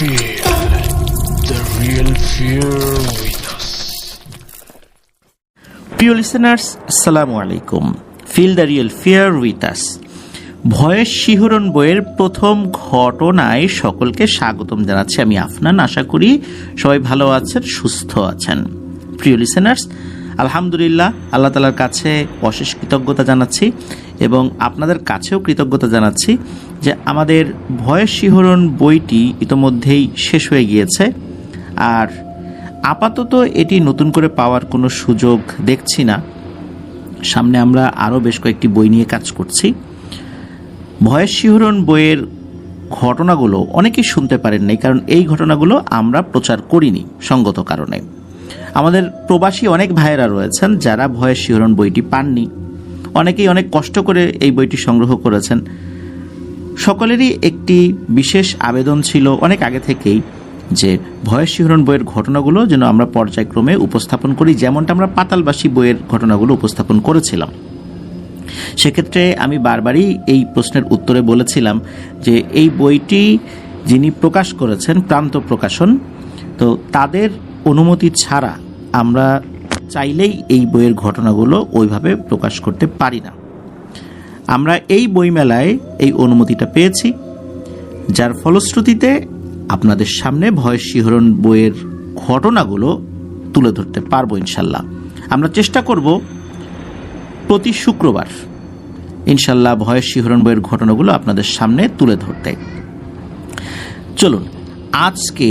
Feel the real fear with us. প্রিয় listeners, আসসালামু আলাইকুম। Feel the real fear with us ভয়ের শিহরণ বইয়ের প্রথম ঘটনায় সকলকে স্বাগতম জানাচ্ছি। আমি আফনান। আশা করি সবাই ভালো আছেন, সুস্থ আছেন। প্রিয় লিসেনার্স, আলহামদুলিল্লাহ, আল্লাহ তাআলার কাছে অশেষ কৃতজ্ঞতা জানাচ্ছি এবং আপনাদের কাছেও কৃতজ্ঞতা জানাচ্ছি যে আমাদের ভয়ের শিহরণ বইটি ইতোমধ্যেই শেষ হয়ে গিয়েছে। আর আপাতত এটি নতুন করে পাওয়ার কোনো সুযোগ দেখছি না। সামনে আমরা আরও বেশ কয়েকটি বই নিয়ে কাজ করছি। ভয়ের শিহরণ বইয়ের ঘটনাগুলো অনেকেই শুনতে পারেন নাই, কারণ এই ঘটনাগুলো আমরা প্রচার করিনি সঙ্গত কারণে। আমাদের প্রবাসী অনেক ভাইয়েরা রয়েছেন যারা ভয়ের শিহরণ বইটি পাননি। অনেকেই অনেক কষ্ট করে এই বইটি সংগ্রহ করেছেন। সকলেরই একটি বিশেষ আবেদন ছিল অনেক আগে থেকেই যে ভয়ের শিহরণ বইয়ের ঘটনাগুলো যেন আমরা পর্যায়ক্রমে উপস্থাপন করি, যেমনটা আমরা পাতালবাসী বইয়ের ঘটনাগুলো উপস্থাপন করেছিলাম। সেক্ষেত্রে আমি বারবারই এই প্রশ্নের উত্তরে বলেছিলাম যে এই বইটি যিনি প্রকাশ করেছেন, প্রান্ত প্রকাশন, তো তাদের অনুমতি ছাড়া আমরা চাইলেই এই বইয়ের ঘটনাগুলো ওইভাবে প্রকাশ করতে পারি না। আমরা এই বইমেলায় এই অনুমতিটা পেয়েছি, যার ফলশ্রুতিতে আপনাদের সামনে ভয়ের শিহরণ বইয়ের ঘটনাগুলো তুলে ধরতে পারবো ইনশাল্লাহ। আমরা চেষ্টা করব প্রতি শুক্রবার ইনশাল্লাহ ভয়ের শিহরণ বইয়ের ঘটনাগুলো আপনাদের সামনে তুলে ধরতে। চলুন আজকে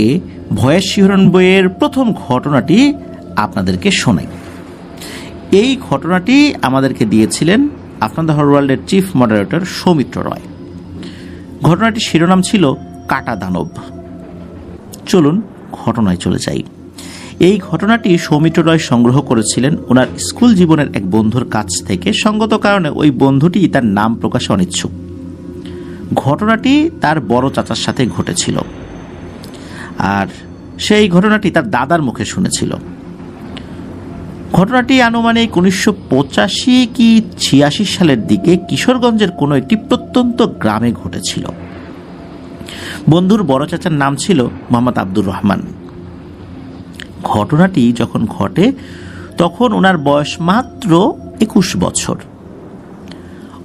ভয়ের শিহরণ বইয়ের প্রথম ঘটনাটি আপনাদেরকে শোনাই। এই ঘটনাটি আমাদেরকে দিয়েছিলেন আফনান দ্য হরর ওয়ার্ল্ডের চিফ মডারেটর সৌমিত্র রয়। ঘটনাটির শিরোনাম ছিল কাটা দানব। চলুন ঘটনায় চলে যাই। এই ঘটনাটি সৌমিত্র রয় সংগ্রহ করেছিলেন ওনার স্কুল জীবনের এক বন্ধুর কাছ থেকে। সঙ্গত কারণে ওই বন্ধুটি তার নাম প্রকাশে অনিচ্ছুক। ঘটনাটি তার বড় চাচার সাথে ঘটেছিল, আর সেই ঘটনাটি তার দাদার মুখে শুনেছিল। ঘটনাটি আনুমানিক 1985 কি 86 সালের দিকে কিশোরগঞ্জের কোনো একটি প্রত্যন্ত গ্রামে ঘটেছিল। বন্ধুর বড় চাচার নাম ছিল মোহাম্মদ আব্দুর রহমান। ঘটনাটি যখন ঘটে তখন ওনার বয়স মাত্র 21 বছর।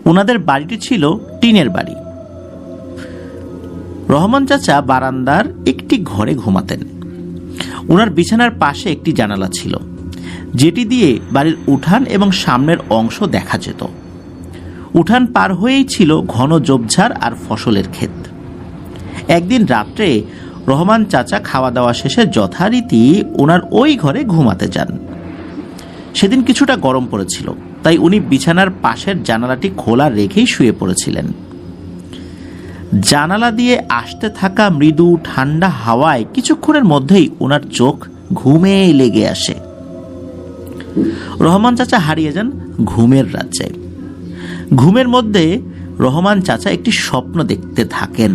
ওনাদের বাড়িটি ছিল টিনের বাড়ি। রহমান চাচা বারান্দার একটি ঘরে ঘুমাতেন। ওনার বিছানার পাশে একটি জানালা ছিল, যেটি দিয়ে বাড়ির উঠান এবং সামনের অংশ দেখা যেত। উঠান পার হয়েই ছিল ঘন ঝোপঝাড় আর ফসলের ক্ষেত। একদিন রাত্রে রহমান চাচা খাওয়া দাওয়া শেষে যথারীতি ওনার ওই ঘরে ঘুমাতে যান। সেদিন কিছুটা গরম পড়েছিল, তাই উনি বিছানার পাশের জানালাটি খোলা রেখেই শুয়ে পড়েছিলেন। জানালা দিয়ে আসতে থাকা মৃদু ঠান্ডা হাওয়ায় কিছুক্ষণের মধ্যেই ওনার চোখ ঘুমে লেগে আসে। রহমান চাচা হারিয়ে যান ঘুমের রাজ্যে। ঘুমের মধ্যে রহমান চাচা একটি স্বপ্ন দেখতে থাকেন।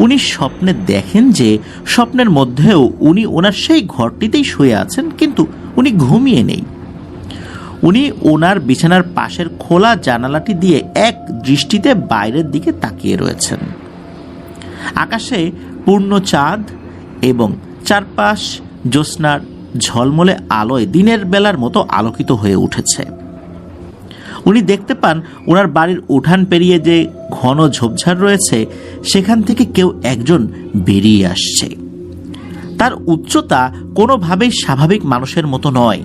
উনি স্বপ্নে দেখেন যে স্বপ্নের মধ্যেও উনি ওনার সেই ঘরটিতেই শুয়ে আছেন, কিন্তু উনি ঘুমিয়ে নেই। উনি ওনার বিছানার পাশের খোলা জানালাটি দিয়ে এক দৃষ্টিতে বাইরের দিকে তাকিয়ে রয়েছেন। আকাশে পূর্ণ চাঁদ এবং চারপাশ জ্যোৎস্নার ঝলমলে আলোয় দিনের বেলার মতো আলোকিত হয়ে উঠেছে। উনি দেখতে পান ওনার বাড়ির উঠান পেরিয়ে যে ঘন ঝোপঝাড় রয়েছে সেখান থেকে কেউ একজন বেরিয়ে আসছে। তার উচ্চতা কোনোভাবেই স্বাভাবিক মানুষের মতো নয়।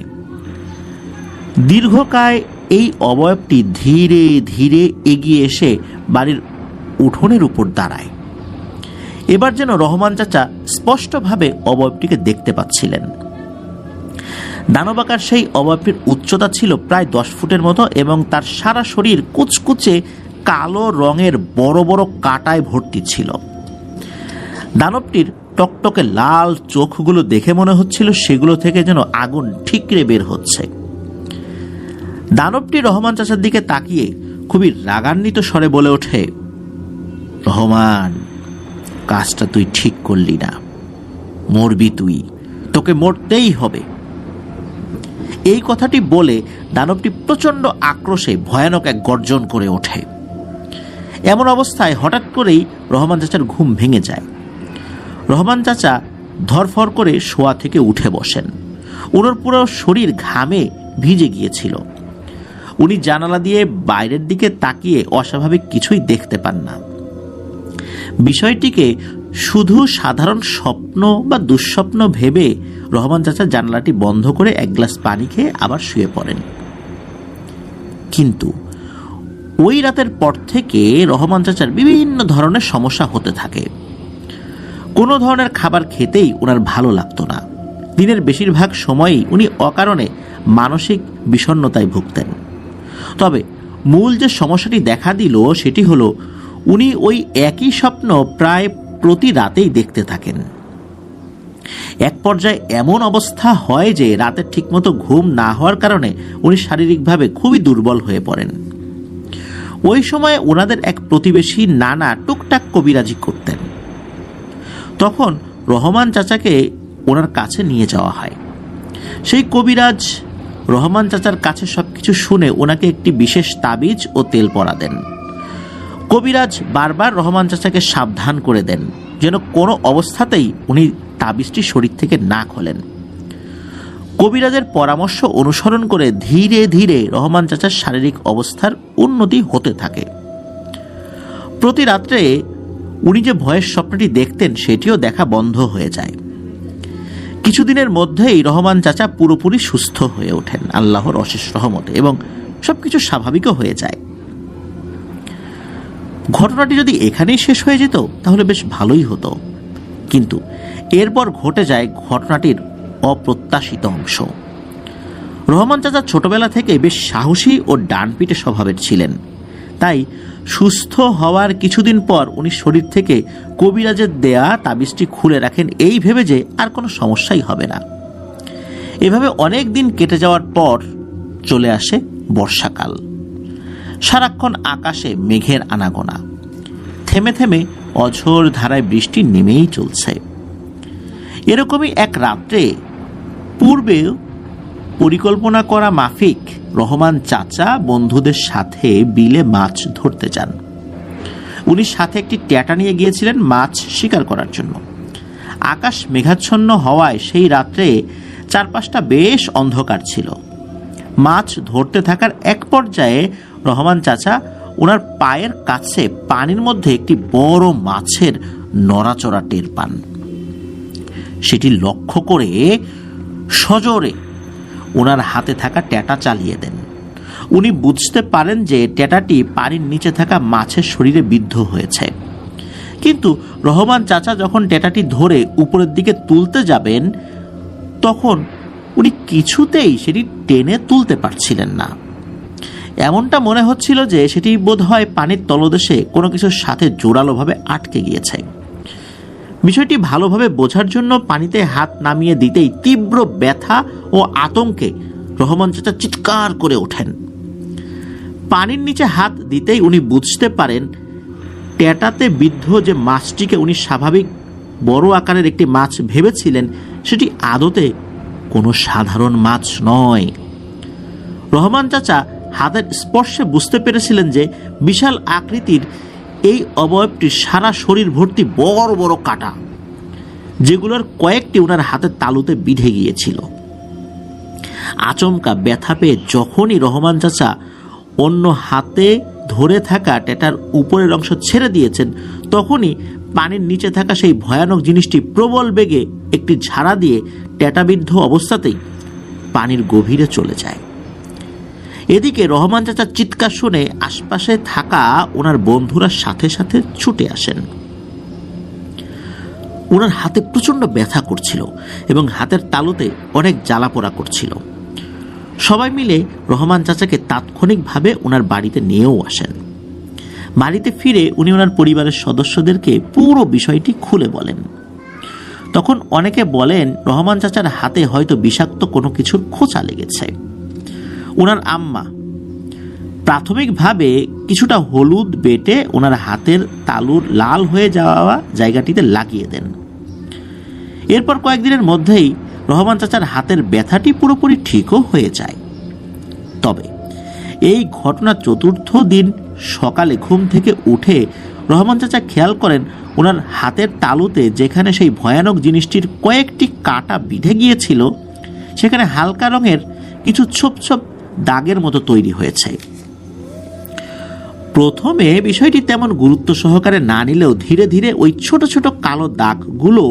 দীর্ঘকায় এই অবয়বটি ধীরে ধীরে এগিয়ে এসে বাড়ির উঠোনের উপর দাঁড়ায়। এবার যেন রহমান চাচা স্পষ্টভাবে অবয়বটিকে দেখতে পাচ্ছিলেন। দানবাকার সেই অবয়বটির উচ্চতা ছিল প্রায় 10 ফুটের মতো এবং তার সারা শরীর কুচকুচে কালো রঙের বড় বড় কাঁটায় ভর্তি ছিল। দানবটির টকটকে লাল চোখগুলো দেখে মনে হচ্ছিল সেগুলো থেকে যেন আগুন ঠিকরে বের হচ্ছে। দানবটি রহমান চাচার দিকে তাকিয়ে খুবই রাগান্বিত স্বরে বলে ওঠে, রহমান, কাজটা তুই ঠিক করলি না, মরবি তুই, তোকে মরতেই হবে। এই কথাটি বলে দানবটি প্রচণ্ড আক্রোশে ভয়ানক এক গর্জন করে ওঠে। এমন অবস্থায় হঠাৎ করেই রহমান চাচার ঘুম ভেঙে যায়। রহমান চাচা ধরফর করে শোয়া থেকে উঠে বসেন। ওনার পুরো শরীর ঘামে ভিজে গিয়েছিল। উনি জানালা দিয়ে বাইরের দিকে তাকিয়ে অস্বাভাবিক কিছুই দেখতে পান না। বিষয়টিকে শুধু সাধারণ স্বপ্ন বা দুঃস্বপ্ন ভেবে রহমান চাচা জানালাটি বন্ধ করে এক গ্লাস পানি খেয়ে আবার শুয়ে পড়েন। কিন্তু ওই রাতের পর থেকে রহমান চাচার বিভিন্ন ধরনের সমস্যা হতে থাকে। কোনো ধরনের খাবার খেতেই ওনার ভালো লাগতো না। দিনের বেশিরভাগ সময়ই উনি অকারণে মানসিক বিষণ্ণতায় ভুগতেন। তবে মূল যে সমস্যাটি দেখা দিল সেটি হলো উনি ওই একই স্বপ্ন প্রায় প্রতি রাতেই দেখতে থাকেন। এক পর্যায়ে এমন অবস্থা হয় যে রাতে ঠিকমতো ঘুম না হওয়ার কারণে উনি শারীরিকভাবে খুবই দুর্বল হয়ে পড়েন। ওই সময় ওনাদের এক প্রতিবেশী নানা টুকটাক কবিরাজি করতেন। তখন রহমান চাচাকে ওনার কাছে নিয়ে যাওয়া হয়। সেই কবিরাজ রহমান চাচার কাছে সবকিছু শুনে ওনাকে একটি বিশেষ তাবিজ ও তেল পরা দেন। কবিরাজ বারবার রহমান চাচাকে সাবধান করে দেন যেন কোনো অবস্থাতেই উনি তাবিজটি শরীর থেকে না খোলেন। কবিরাজের পরামর্শ অনুসরণ করে ধীরে ধীরে রহমান চাচার শারীরিক অবস্থার উন্নতি হতে থাকে। প্রতি রাত্রে উনি যে ভয়ের স্বপ্নটি দেখতেন সেটিও দেখা বন্ধ হয়ে যায়। কিছুদিনের মধ্যেই রহমান চাচা পুরোপুরি সুস্থ হয়ে ওঠেন আল্লাহর অশেষ রহমতে, এবং সবকিছু স্বাভাবিকও হয়ে যায়। ঘটনাটি যদি এখানেই শেষ হয়ে যেত তাহলে বেশ ভালোই হতো, কিন্তু এরপর ঘটে যায় ঘটনাটির অপ্রত্যাশিত অংশ। রহমান চাচা ছোটবেলা থেকে বেশ সাহসী ও ডানপিটে স্বভাবের ছিলেন। তাই সুস্থ হওয়ার কিছুদিন পর উনি শরীর থেকে কবিরাজের দেয়া তাবিজটি খুলে রাখেন এই ভেবে যে আর কোনো সমস্যাই হবে না। এভাবে অনেক দিন কেটে যাওয়ার পর চলে আসে বর্ষাকাল। সারাক্ষণ আকাশে মেঘের আনাগোনা, থেমে থেমে অঝোর ধারায় বৃষ্টি নেমেই চলছে। এরকমই এক রাত্রে পূর্বে পরিকল্পনা করা মাফিক রহমান চাচা বন্ধুদের সাথে বিলে মাছ ধরতে যান। উনি সাথে একটি ট্যাটা নিয়ে গিয়েছিলেন মাছ শিকার করার জন্য। আকাশ মেঘাচ্ছন্ন হওয়ায় সেই রাত্রে চারপাশটা বেশ অন্ধকার ছিল। মাছ ধরতে থাকার এক পর্যায়ে রহমান চাচা ওনার পায়ের কাছে পানির মধ্যে একটি বড় মাছের নড়াচড়া টের পান। সেটি লক্ষ্য করে সজোরে ওনার হাতে থাকা ট্যাটা চালিয়ে দেন। উনি বুঝতে পারেন যে ট্যাটাটি পানির নিচে থাকা মাছের শরীরে বিদ্ধ হয়েছে, কিন্তু রহমান চাচা যখন ট্যাটাটি ধরে উপরের দিকে তুলতে যাবেন তখন উনি কিছুতেই সেটি টেনে তুলতে পারছিলেন না। এমনটা মনে হচ্ছিল যে সেটি বোধহয় পানির তলদেশে কোনো কিছুর সাথে জোরালোভাবে আটকে গিয়েছে। বিষয়টি ভালোভাবে বোঝার জন্য পানিতে হাত নামিয়ে দিতেই তীব্র ব্যথা ও আতঙ্কে রহমান চাচা চিৎকার করে ওঠেন। পানির নিচে হাত দিতেই উনি বুঝতে পারেন ট্যাটাতে বিদ্ধ যে মাছটিকে উনি স্বাভাবিক বড় আকারের একটি মাছ ভেবেছিলেন সেটি আদতে কোনো সাধারণ মাছ নয়। রহমান চাচা হাতের স্পর্শে বুঝতে পেরেছিলেন যে বিশাল আকৃতির এই অবয়বটির সারা শরীর ভর্তি বড় বড় কাঁটা, যেগুলোর কয়েকটি ওনার হাতের তালুতে বিঁধে গিয়েছিল। আচমকা ব্যথা পেয়ে যখনই রহমান চাচা অন্য হাতে ধরে থাকা ট্যাটার উপরের অংশ ছেড়ে দিয়েছেন তখনই পানির নিচে থাকা সেই ভয়ানক জিনিসটি প্রবল বেগে একটি ঝাড়া দিয়ে ট্যাটাবিদ্ধ অবস্থাতেই পানির গভীরে চলে যায়। এদিকে রহমান চাচার চিৎকার শুনে আশপাশে থাকা ওনার বন্ধুরা সাথে সাথে ছুটে আসেন। ওনার হাতে প্রচন্ড ব্যথা করছিল এবং হাতের তালুতে অনেক জ্বালাপোড়া করছিল। সবাই মিলে রহমান চাচাকে তাৎক্ষণিকভাবে ওনার বাড়িতে নিয়েও আসেন। বাড়িতে ফিরে উনি ওনার পরিবারের সদস্যদেরকে পুরো বিষয়টি খুলে বলেন। তখন অনেকে বলেন রহমান চাচার হাতে হয়তো বিষাক্ত কোনো কিছুর খোঁচা লেগেছে। ওনার আম্মা প্রাথমিকভাবে কিছুটা হলুদ বেটে ওনার হাতের তালুর লাল হয়ে যাওয়া জায়গাটিতে লাগিয়ে দেন। এরপর কয়েকদিনের মধ্যেই রহমান চাচার হাতের ব্যথাটি পুরোপুরি ঠিকও হয়ে যায়। তবে এই ঘটনা চতুর্থ দিন সকালে ঘুম থেকে উঠে রহমান চাচা খেয়াল করেন ওনার হাতের তালুতে যেখানে সেই ভয়ানক জিনিসটির কয়েকটি কাঁটা বিঁধে গিয়েছিল সেখানে হালকা রঙের কিছু ছোপ ছোপ দাগের মতো তৈরি হয়েছে। প্রথমে বিষয়টি তেমন গুরুত্ব সহকারে না নিলেও ধীরে ধীরে ওই ছোট ছোট কালো দাগগুলো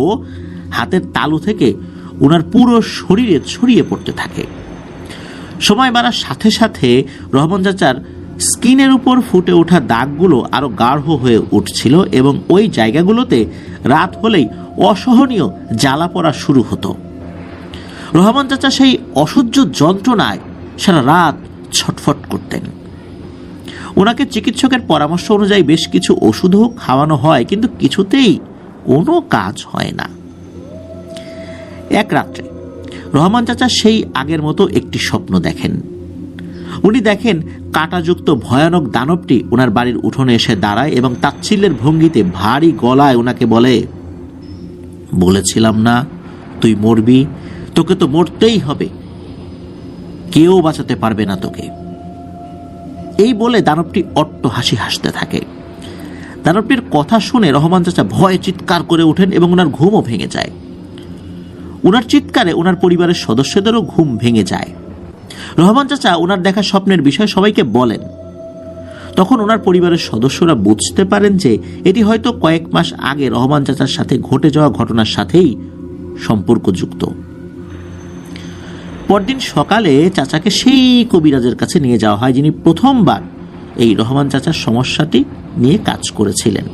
হাতের তালু থেকে ওনার পুরো শরীরে ছড়িয়ে পড়তে থাকে। সময় বাড়ার সাথে সাথে রহমান চাচার স্কিনের উপর ফুটে ওঠা দাগগুলো আরো গাঢ় হয়ে উঠছিল এবং ওই জায়গাগুলোতে রাত হলেই অসহনীয় জ্বালা পড়া শুরু হতো। রহমান চাচা সেই অসহ্য যন্ত্রণায় সারা রাত ছটফট করতেন। ওনাকে চিকিৎসকের পরামর্শ অনুযায়ী বেশ কিছু ওষুধও খাওয়ানো হয়, কিন্তু কিছুতেই কোনো কাজ হয় না। এক রাত্রে রহমান চাচা সেই আগের মতো একটি স্বপ্ন দেখেন। উনি দেখেন কাঁটাযুক্ত ভয়ানক দানবটি ওনার বাড়ির উঠোনে এসে দাঁড়ায় এবং তাচ্ছিল্যের ভঙ্গিতে ভারী গলায় ওনাকে বলে, বলেছিলাম না তুই মরবি, তোকে তো মরতেই হবে, কেউ বাঁচাতে পারবে না তোকে। এই বলে দানবটি অট্ট হাসি হাসতে থাকে। দানবটির কথা শুনে রহমান চাচা ভয়ে চিৎকার করে ওঠেন এবং ওনার ঘুমও ভেঙে যায়। ওনার চিৎকারে ওনার পরিবারের সদস্যদেরও ঘুম ভেঙে যায়। রহমান চাচা ওনার দেখা স্বপ্নের বিষয় সবাইকে বলেন। তখন ওনার পরিবারের সদস্যরা বুঝতে পারেন যে এটি হয়তো কয়েক মাস আগে রহমান চাচার সাথে ঘটে যাওয়া ঘটনার সাথেই সম্পর্কযুক্ত। পরদিন সকালে চাচাকে সেই কবিরাজের কাছে নিয়ে যাওয়া হয় যিনি প্রথমবার এই রহমান চাচার সমস্যাটি নিয়ে কাজ করেছিলেন।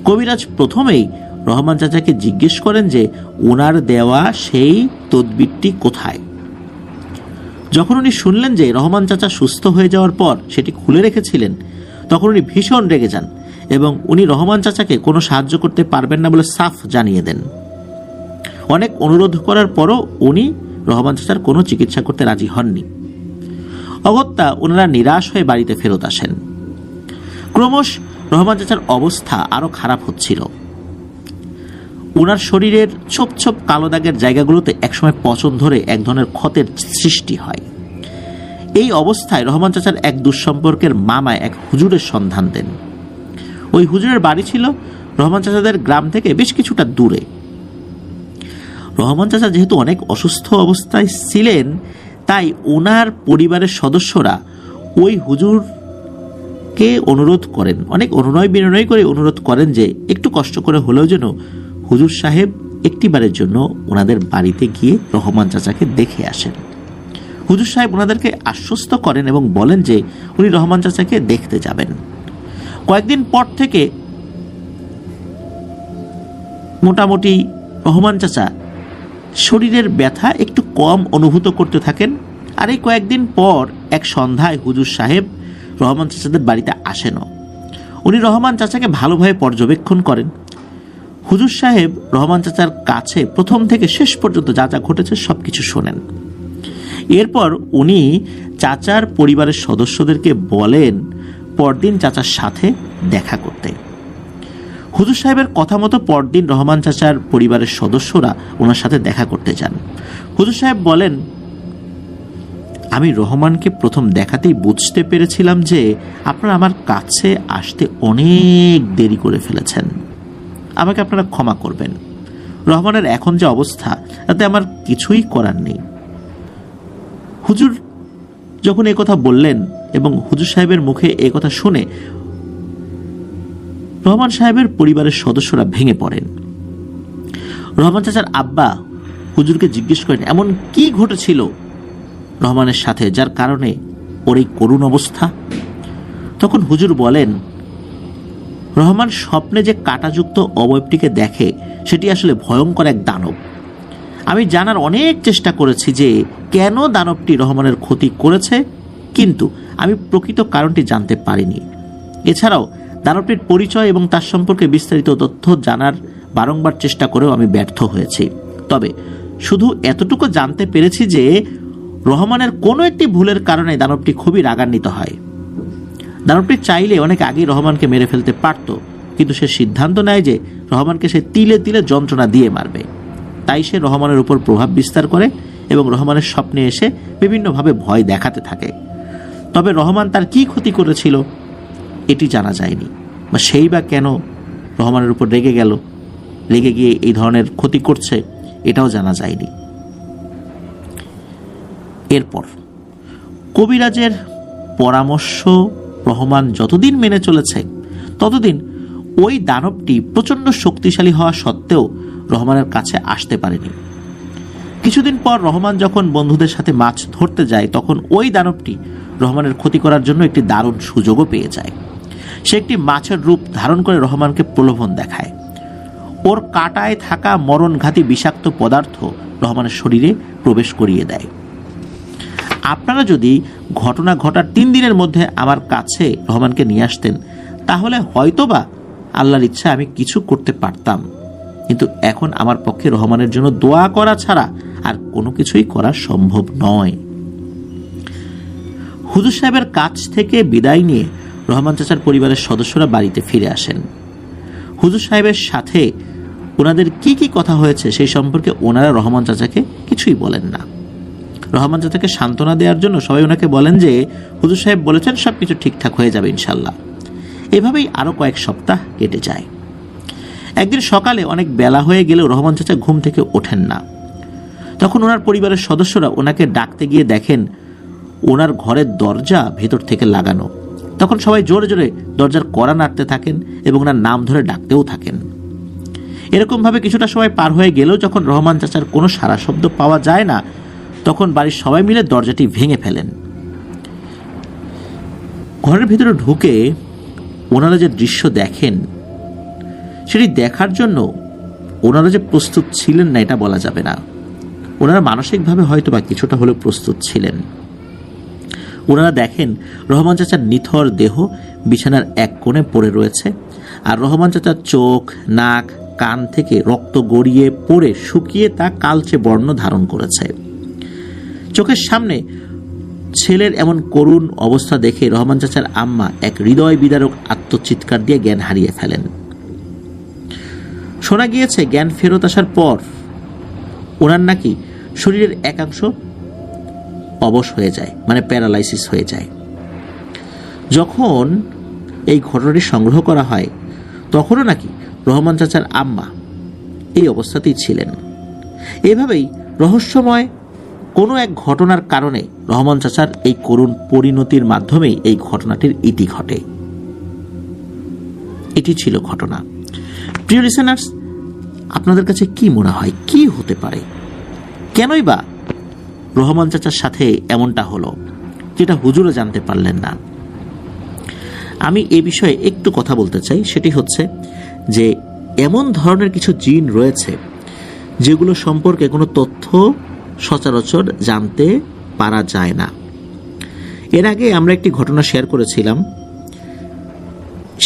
কবিরাজ প্রথমেই রহমান চাচাকে জিজ্ঞেস করেন যে ওনার দেওয়া সেই তদবিরটি কোথায়। যখন উনি শুনলেন যে রহমান চাচা সুস্থ হয়ে যাওয়ার পর সেটি খুলে রেখেছিলেন, তখন উনি ভীষণ রেগে যান এবং উনি রহমান চাচাকে কোনো সাহায্য করতে পারবেন না বলে সাফ জানিয়ে দেন। অনেক অনুরোধ করার পরও উনি রহমান চাচার কোনো চিকিৎসা করতে রাজি হননি। অগত্যা ওনারা নিরাশ হয়ে বাড়িতে ফেরত আসেন। ক্রমশ রহমান চাচার অবস্থা আরো খারাপ হচ্ছিল। ওনার শরীরের ছোপ ছোপ কালো দাগের জায়গাগুলোতে একসময় পচন ধরে এক ধরনের ক্ষতের সৃষ্টি হয়। এই অবস্থায় রহমান চাচার এক দুঃসম্পর্কের মামা এক হুজুরের সন্ধান দেন। ওই হুজুরের বাড়ি ছিল রহমান চাচাদের গ্রাম থেকে বেশ কিছুটা দূরে। রহমান চাচা যেহেতু অনেক অসুস্থ অবস্থায় ছিলেন, তাই ওনার পরিবারের সদস্যরা ওই হুজুরকে অনুরোধ করেন, অনেক অনুনয় বিনয় করে অনুরোধ করেন যে একটু কষ্ট করে হলেও যেন হুজুর সাহেব একটিবারের জন্য ওনাদের বাড়িতে গিয়ে রহমান চাচাকে দেখে আসেন। হুজুর সাহেব ওনাদেরকে আশ্বস্ত করেন এবং বলেন যে উনি রহমান চাচাকে দেখতে যাবেন। কয়েকদিন পর থেকে মোটামুটি রহমান চাচা শরীরের ব্যথা একটু কম অনুভূত করতে থাকেন। আর এই কয়েকদিন পর এক সন্ধ্যায় হুজুর সাহেব রহমান চাচাদের বাড়িতে আসেনও। উনি রহমান চাচাকে ভালোভাবে পর্যবেক্ষণ করেন। হুজুর সাহেব রহমান চাচার কাছে প্রথম থেকে শেষ পর্যন্ত যা যা ঘটেছে সবকিছু শোনেন। এরপর উনি চাচার পরিবারের সদস্যদেরকে বলেন পরদিন চাচার সাথে দেখা করতে। হুজুর সাহেবের কথা মতো পরদিন রহমান চাচার পরিবারের সদস্যরা ওনার সাথে দেখা করতে যান। হুজুর সাহেব বলেন, আমি রহমানকে প্রথম দেখাতেই বুঝতে পেরেছিলাম যে আপনারা আমার কাছে আসতে অনেক দেরি করে ফেলেছেন। আমাকে আপনারা ক্ষমা করবেন। রহমানের এখন যে অবস্থা তাতে আমার কিছুই করার নেই। হুজুর যখন এই কথা বললেন এবং হুজুর সাহেবের মুখে এই কথা শুনে রহমান সাহেবের পরিবারের সদস্যরা ভেঙে পড়েন। রহমান চাচার আব্বা হুজুরকে জিজ্ঞেস করেন এমন কি ঘটেছিল রহমানের সাথে যার কারণে ওর এই করুণ অবস্থা। তখন হুজুর বলেন, রহমান স্বপ্নে যে কাঁটাযুক্ত অবয়বটিকে দেখে সেটি আসলে ভয়ঙ্কর এক দানব। আমি জানার অনেক চেষ্টা করেছি যে কেন দানবটি রহমানের ক্ষতি করেছে, কিন্তু আমি প্রকৃত কারণটি জানতে পারিনি। এছাড়াও দানবটির পরিচয় এবং তার সম্পর্কে বিস্তারিত তথ্য জানার বারংবার চেষ্টা করেও আমি ব্যর্থ হয়েছি। তবে শুধু এতটুকু জানতে পেরেছি যে রহমানের কোনো একটি ভুলের কারণে দানবটি খুবই রাগান্বিত হয়। দানবটি চাইলে অনেক আগেই রহমানকে মেরে ফেলতে পারত, কিন্তু সে সিদ্ধান্ত নেয় যে রহমানকে সে তিলে তিলে যন্ত্রণা দিয়ে মারবে। তাই সে রহমানের উপর প্রভাব বিস্তার করে এবং রহমানের স্বপ্নে এসে বিভিন্নভাবে ভয় দেখাতে থাকে। তবে রহমান তার কি ক্ষতি করেছিল এটি জানা যায়নি। বা সেই বা কেন রহমানের উপর রেগে গেল, রেগে গিয়ে এই ধরনের ক্ষতি করছে, এটাও জানা যায়নি। এরপর কবিরাজের পরামর্শ রহমান যতদিন মেনে চলেছে ততদিন ওই দানবটি প্রচণ্ড শক্তিশালী হওয়া সত্ত্বেও রহমানের কাছে আসতে পারেনি। কিছুদিন পর রহমান যখন বন্ধুদের সাথে মাছ ধরতে যায় তখন ওই দানবটি রহমানের ক্ষতি করার জন্য একটি দারুণ সুযোগও পেয়ে যায়। সে একটি মাছের রূপ ধারণ করে রহমানকে প্রলোভন দেখায়। ওর কাঁটায় থাকা মরণঘাতী বিষাক্ত পদার্থ রহমানের শরীরে প্রবেশ করিয়ে দেয়। আপনারা যদি ঘটনা ঘটার 3 দিনের মধ্যে আমার কাছে রহমানকে নিয়ে আসতেন তাহলে হয়তোবা আল্লাহর ইচ্ছা আমি কিছু করতে পারতাম, কিন্তু এখন আমার পক্ষে রহমানের জন্য দোয়া করা ছাড়া আর কোনো কিছুই করা সম্ভব নয়। হুজুর সাহেবের কাছ থেকে বিদায় নিয়ে রহমান চাচার পরিবারের সদস্যরা বাড়িতে ফিরে আসেন। হুজুর সাহেবের সাথে ওনাদের কি কি কথা হয়েছে সেই সম্পর্কে ওনারা রহমান চাচাকে কিছুই বলেন না। রহমান চাচাকে সান্ত্বনা দেওয়ার জন্য সবাই ওনাকে বলেন যে হুজুর সাহেব বলেছেন সবকিছু ঠিকঠাক হয়ে যাবে ইনশাল্লাহ। এভাবেই আরো কয়েক সপ্তাহ কেটে যায়। একদিন সকালে অনেক বেলা হয়ে গেলেও রহমান চাচা ঘুম থেকে ওঠেন না। তখন ওনার পরিবারের সদস্যরা ওনাকে ডাকতে গিয়ে দেখেন ওনার ঘরের দরজা ভেতর থেকে লাগানো। তখন সবাই জোরে জোরে দরজার কড়া নাড়তে থাকেন এবং ওনার নাম ধরে ডাকতেও থাকেন। এরকমভাবে কিছুটা সময় পার হয়ে গেলেও যখন রহমান চাচার কোনো সাড়া শব্দ পাওয়া যায় না তখন বাড়ির সবাই মিলে দরজাটি ভেঙে ফেলেন। ঘরের ভিতরে ঢুকে ওনারা যে দৃশ্য দেখেন সেটি দেখার জন্য ওনারা যে প্রস্তুত ছিলেন না এটা বলা যাবে না। ওনারা মানসিকভাবে হয়তো বা কিছুটা হলেও প্রস্তুত ছিলেন। ওনারা দেখেন রহমান চাচার নিথর দেহ বিছানার এক কোণে পড়ে রয়েছে, আর রহমান চাচার চোখ, নাক, কান থেকে রক্ত গড়িয়ে পড়ে শুকিয়ে তা কালচে বর্ণ ধারণ করেছে। চোখের সামনে ছেলের এমন করুণ অবস্থা দেখে রহমান চাচার আম্মা এক হৃদয় বিদারক আত্মচিৎকার দিয়ে জ্ঞান হারিয়ে ফেলেন। শোনা গিয়েছে জ্ঞান ফেরত আসার পর ওনার নাকি শরীরের একাংশ অবশ হয়ে যায়, মানে প্যারালাইসিস হয়ে যায়। যখন এই ঘটনাটি সংগ্রহ করা হয় তখনও নাকি রহমান চাচার আম্মা এই অবস্থাতেই ছিলেন। এভাবেই রহস্যময় কোনো এক ঘটনার কারণে রহমান চাচার এই করুণ পরিণতির মাধ্যমেই এই ঘটনাটির ইতি ঘটে। এটি ছিল ঘটনা। প্রিয় লিসেনার্স, আপনাদের কাছে কি মনে হয় কি হতে পারে? কেনই বা রহমান চাচার সাথে এমনটা হলো যেটা হুজুরও জানতে পারলেন না? আমি এ বিষয়ে একটু কথা বলতে চাই। সেটি হচ্ছে যে এমন ধরনের কিছু জিন রয়েছে যেগুলো সম্পর্কে কোনো তথ্য সচরাচর জানতে পারা যায় না। এর আগে আমরা একটি ঘটনা শেয়ার করেছিলাম।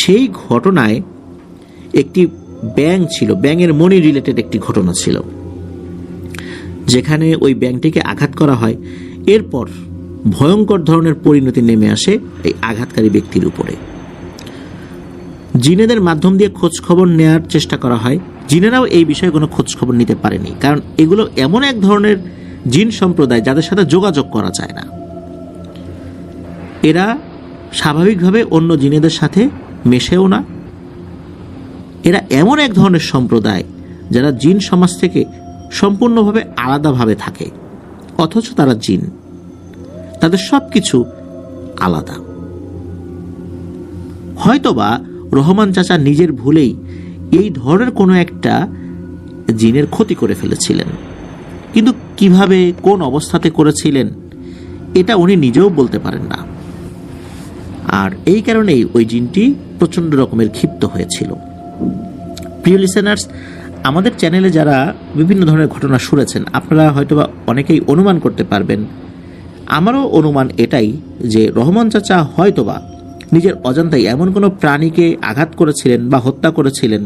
সেই ঘটনায় একটি ব্যাঙ ছিল, ব্যাঙের মনি রিলেটেড একটি ঘটনা ছিল, যেখানে ওই ব্যাঙটিকে আঘাত করা হয়। এরপর ভয়ঙ্কর ধরনের পরিণতি নেমে আসে এই আঘাতকারী ব্যক্তির উপরে। জিনেদের মাধ্যম দিয়ে খোঁজ খবর নেওয়ার চেষ্টা করা হয়। জিনেরাও এই বিষয়ে কোনো খোঁজ খবর নিতে পারেনি, কারণ এগুলো এমন এক ধরনের জিন সম্প্রদায় যাদের সাথে যোগাযোগ করা যায় না। এরা স্বাভাবিকভাবে অন্য জিনেদের সাথে মেশেও না। এরা এমন এক ধরনের সম্প্রদায় যারা জিন সমাজ থেকে সম্পূর্ণভাবে আলাদাভাবে থাকে, অথচ তারা জিন। তাদের সবকিছু আলাদা। হয়তোবা রহমান চাচা নিজের ভুলেই এই ধরনের কোনো একটা জিনের ক্ষতি করে ফেলেছিলেন, কিন্তু কিভাবে কোন অবস্থাতে করেছিলেন এটা উনি নিজেও বলতে পারেন না। আর এই কারণেই ওই জিনটি প্রচন্ড রকমের ক্ষিপ্ত হয়েছিল। প্রিয় লিসেনার্স, আমাদের চ্যানেলে যারা বিভিন্ন ধরনের ঘটনা শুনেছেন আপনারা হয়তোবা অনেকেই অনুমান করতে পারবেন। আমারও অনুমান এটাই যে রহমান চাচা হয়তোবা নিজের অজান্তেই এমন কোনো প্রাণীকে আঘাত করেছিলেন বা হত্যা করেছিলেন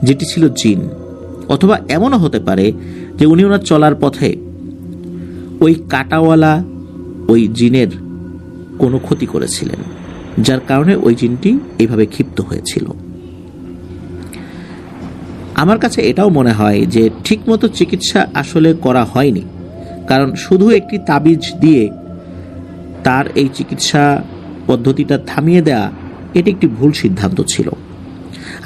যেটি ছিল জিন। অথবা এমনও হতে পারে যে উনি ওনার চলার পথে ওই কাঁটাওয়ালা ওই জিনের কোনো ক্ষতি করেছিলেন, যার কারণে ওই জিনটি এইভাবে ক্ষিপ্ত হয়েছিল। আমার কাছে এটাও মনে হয় যে ঠিকমতো চিকিৎসা আসলে করা হয়নি, কারণ শুধু একটি তাবিজ দিয়ে তার এই চিকিৎসা পদ্ধতিটা থামিয়ে দেয়া এটি একটি ভুল সিদ্ধান্ত ছিল।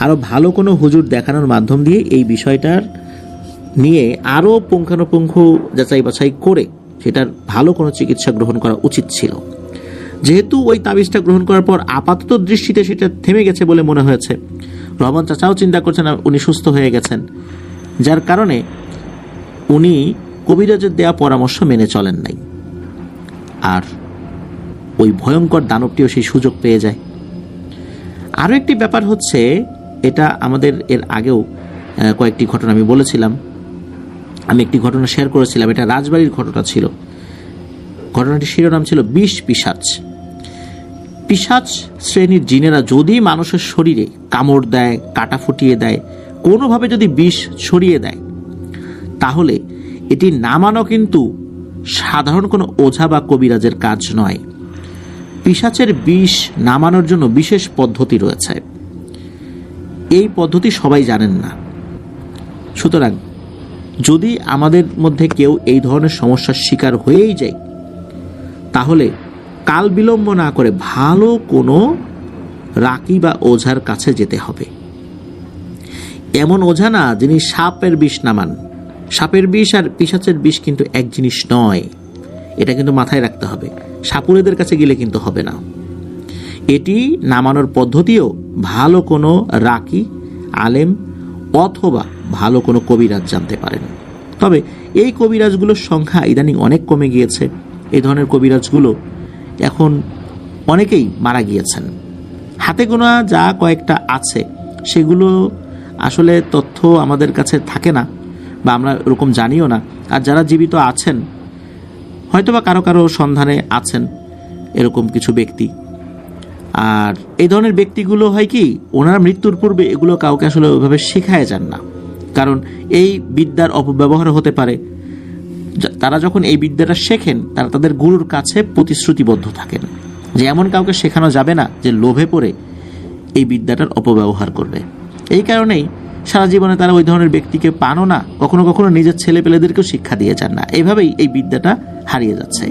আরও ভালো কোনো হুজুর দেখানোর মাধ্যম দিয়ে এই বিষয়টার নিয়ে আরও পুঙ্খানুপুঙ্খ যাচাই বাছাই করে সেটার ভালো কোনো চিকিৎসা গ্রহণ করা উচিত ছিল। যেহেতু ওই তাবিজটা গ্রহণ করার পর আপাতত দৃষ্টিতে সেটা থেমে গেছে বলে মনে হয়েছে, রহমান চাচাও চিন্তা করছেন উনি সুস্থ হয়ে গেছেন, যার কারণে উনি কবিরাজের দেয়া পরামর্শ মেনে চলেন নাই, আর ওই ভয়ঙ্কর দানবটিও সেই সুযোগ পেয়ে যায়। আরও একটি ব্যাপার হচ্ছে, এটা আমাদের এর আগেও কয়েকটি ঘটনা আমি বলেছিলাম, আমি একটি ঘটনা শেয়ার করেছিলাম, এটা রাজবাড়ির ঘটনা ছিল। ঘটনাটির শিরোনাম ছিল বিষ পিশাচ। পিশাচ শ্রেণীর জিনেরা যদি মানুষের শরীরে কামড় দেয়, কাটা ফুটিয়ে দেয়, কোনোভাবে যদি বিষ ছড়িয়ে দেয়, তাহলে এটি নামানো কিন্তু সাধারণ কোনো ওঝা বা কবিরাজের কাজ নয়। পিশাচের বিষ নামানোর জন্য বিশেষ পদ্ধতি রয়েছে। এই পদ্ধতি সবাই জানেন না। সুতরাং যদি আমাদের মধ্যে কেউ এই ধরনের সমস্যার শিকার হয়েই যায়, তাহলে কাল বিলম্ব না করে ভালো কোনো রাকি বা ওঝার কাছে যেতে হবে। এমন ওঝা না যিনি সাপের বিষ নামান। সাপের বিষ আর পিশাচের বিষ কিন্তু এক জিনিস নয়, এটা কিন্তু মাথায় রাখতে হবে। সাপুরেদের কাছে গেলে কিন্তু হবে না। এটি নামানোর পদ্ধতিও ভালো কোনো রাকি, আলেম অথবা ভালো কোনো কবিরাজ জানতে পারেন। তবে এই কবিরাজগুলোর সংখ্যা ইদানিং অনেক কমে গিয়েছে। এই ধরনের কবিরাজগুলো এখন অনেকেই মারা গিয়েছেন। হাতে গোনা যা কয়েকটা আছে সেগুলো আসলে তথ্য আমাদের কাছে থাকে না, বা আমরা এরকম জানিও না। আর যারা জীবিত আছেন, হয়তোবা কারো কারো সন্ধানে আছেন এরকম কিছু ব্যক্তি। আর এই ধরনের ব্যক্তিগুলো হয় কি, ওনারা মৃত্যুর পূর্বে এগুলো কাউকে আসলে ওইভাবে শেখায় যান না, কারণ এই বিদ্যার অপব্যবহার হতে পারে। তারা যখন এই বিদ্যাটা শেখেন, তারা তাদের গুরুর কাছে প্রতিশ্রুতিবদ্ধ থাকেন যে এমন কাউকে শেখানো যাবে না যে লোভে পড়ে এই বিদ্যাটার অপব্যবহার করবে। এই কারণেই সারা জীবনে তারা ওই ধরনের ব্যক্তিকে পানও না, কখনো কখনো নিজের ছেলেপেলেদেরকেও শিক্ষা দিয়ে যান না। এইভাবেই এই বিদ্যাটা হারিয়ে যাচ্ছে।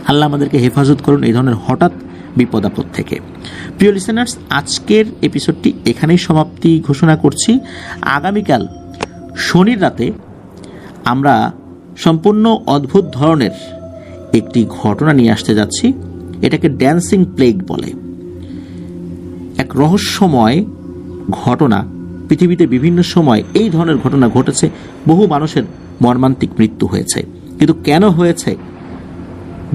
আল্লাহ আমাদেরকে হেফাজত করুন এই ধরনের হঠাৎ বিপদ আপদ থেকে। প্রিয় লিসেনার্স, আজকের এপিসোডটি এখানেই সমাপ্তি ঘোষণা করছি। আগামীকাল শনির রাতে আমরা সম্পূর্ণ অদ্ভুত ধরনের একটি ঘটনা নিয়ে আসতে যাচ্ছি। এটাকে ড্যান্সিং প্লেগ বলে। এক রহস্যময় ঘটনা। পৃথিবীতে বিভিন্ন সময় এই ধরনের ঘটনা ঘটেছে, বহু মানুষের মর্মান্তিক মৃত্যু হয়েছে। কিন্তু কেন হয়েছে,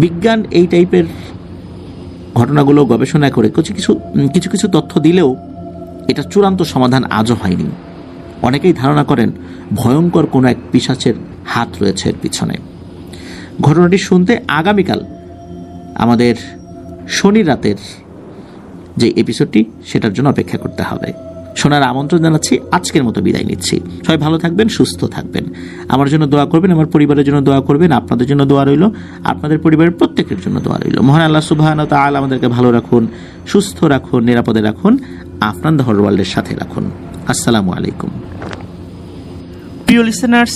বিজ্ঞান এই টাইপের ঘটনাগুলো গবেষণা করে কিছু কিছু তথ্য দিলেও এটা চূড়ান্ত সমাধান আজও হয়নি। অনেকেই ধারণা করেন ভয়ঙ্কর কোনো এক পিশাচের হাত রয়েছে এর পিছনে। ঘটনাটি শুনতে আগামীকাল আমাদের শনি রাতের যে এপিসোডটি, সেটার জন্য অপেক্ষা করতে হবে। শোনার আমন্ত্রণ জানাচ্ছি। আজকের মতো বিদায় নিচ্ছি। সবাই ভালো থাকবেন, সুস্থ থাকবেন। আমার জন্য দোয়া করবেন, আমার পরিবারের জন্য দোয়া করবেন। আপনাদের জন্য দোয়া রইল, আপনাদের পরিবারের প্রত্যেকের জন্য দোয়া রইল। মহান আল্লাহ সুবহানাহু ওয়া তাআলা আমাদেরকে ভালো রাখুন, সুস্থ রাখুন, নিরাপদে রাখুন, আফনান দ্য ওয়ার্ল্ডের সাথে রাখুন। আসসালামু আলাইকুম। প্রিয় লিসেনার্স,